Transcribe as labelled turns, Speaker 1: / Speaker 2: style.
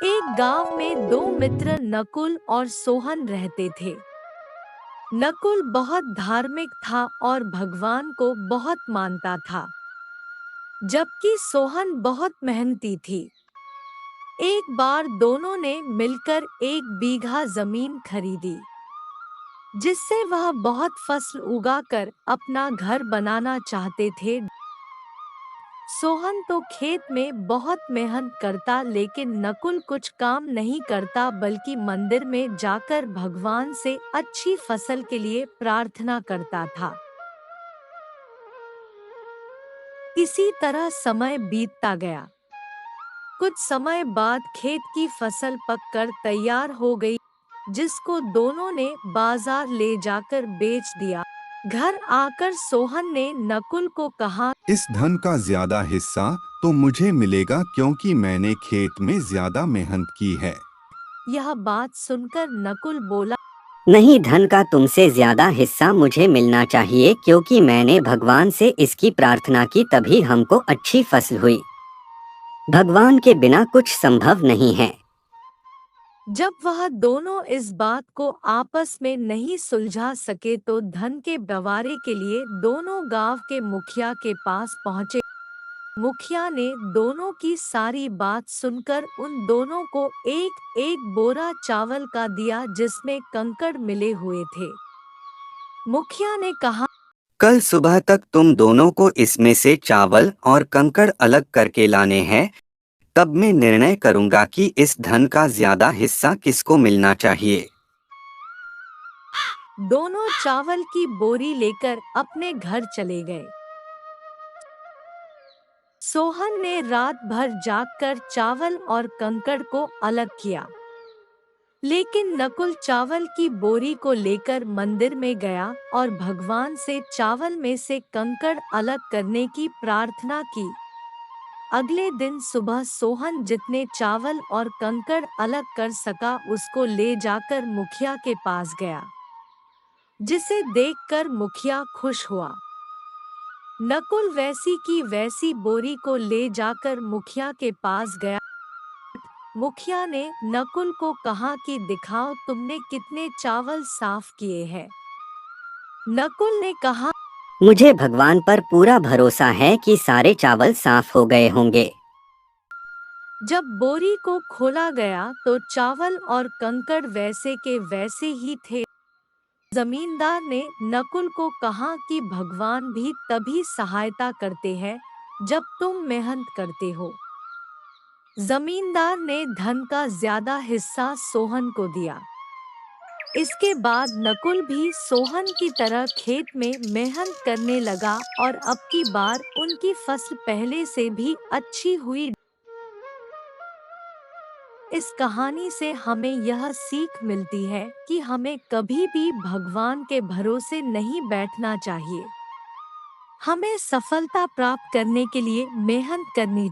Speaker 1: एक गांव में दो मित्र नकुल और सोहन रहते थे। नकुल बहुत धार्मिक था और भगवान को बहुत मानता था, जबकि सोहन बहुत मेहनती थी। एक बार दोनों ने मिलकर 1 बीघा जमीन खरीदी, जिससे वह बहुत फसल उगाकर अपना घर बनाना चाहते थे। सोहन तो खेत में बहुत मेहनत करता, लेकिन नकुल कुछ काम नहीं करता बल्कि मंदिर में जाकर भगवान से अच्छी फसल के लिए प्रार्थना करता था। इसी तरह समय बीतता गया। कुछ समय बाद खेत की फसल पककर तैयार हो गई, जिसको दोनों ने बाजार ले जाकर बेच दिया। घर आकर सोहन ने नकुल को कहा,
Speaker 2: इस धन का ज्यादा हिस्सा तो मुझे मिलेगा क्योंकि मैंने खेत में ज्यादा मेहनत की है।
Speaker 1: यह बात सुनकर नकुल बोला,
Speaker 3: नहीं, धन का तुमसे ज्यादा हिस्सा मुझे मिलना चाहिए क्योंकि मैंने भगवान से इसकी प्रार्थना की, तभी हमको अच्छी फसल हुई। भगवान के बिना कुछ संभव नहीं है।
Speaker 1: जब वह दोनों इस बात को आपस में नहीं सुलझा सके तो धन के बंटवारे के लिए दोनों गांव के मुखिया के पास पहुंचे। मुखिया ने दोनों की सारी बात सुनकर उन दोनों को एक एक बोरा चावल का दिया, जिसमें कंकड़ मिले हुए थे। मुखिया ने कहा,
Speaker 3: कल सुबह तक तुम दोनों को इसमें से चावल और कंकड़ अलग करके लाने हैं, तब मैं निर्णय करूंगा कि इस धन का ज्यादा हिस्सा किसको मिलना चाहिए।
Speaker 1: दोनों चावल की बोरी लेकर अपने घर चले गए। सोहन ने रात भर जागकर चावल और कंकड़ को अलग किया, लेकिन नकुल चावल की बोरी को लेकर मंदिर में गया और भगवान से चावल में से कंकड़ अलग करने की प्रार्थना की। अगले दिन सुबह सोहन जितने चावल और कंकड़ अलग कर सका उसको ले जाकर मुखिया के पास गया, जिसे देखकर मुखिया खुश हुआ। नकुल वैसी की वैसी बोरी को ले जाकर मुखिया के पास गया। मुखिया ने नकुल को कहा कि दिखाओ तुमने कितने चावल साफ किए हैं। नकुल ने कहा,
Speaker 3: मुझे भगवान पर पूरा भरोसा है कि सारे चावल साफ हो गए होंगे।
Speaker 1: जब बोरी को खोला गया तो चावल और कंकड़ वैसे के वैसे ही थे। जमींदार ने नकुल को कहा कि भगवान भी तभी सहायता करते हैं जब तुम मेहनत करते हो। जमींदार ने धन का ज्यादा हिस्सा सोहन को दिया। इसके बाद नकुल भी सोहन की तरह खेत में मेहनत करने लगा और अब की बार उनकी फसल पहले से भी अच्छी हुई। इस कहानी से हमें यह सीख मिलती है कि हमें कभी भी भगवान के भरोसे नहीं बैठना चाहिए। हमें सफलता प्राप्त करने के लिए मेहनत करनी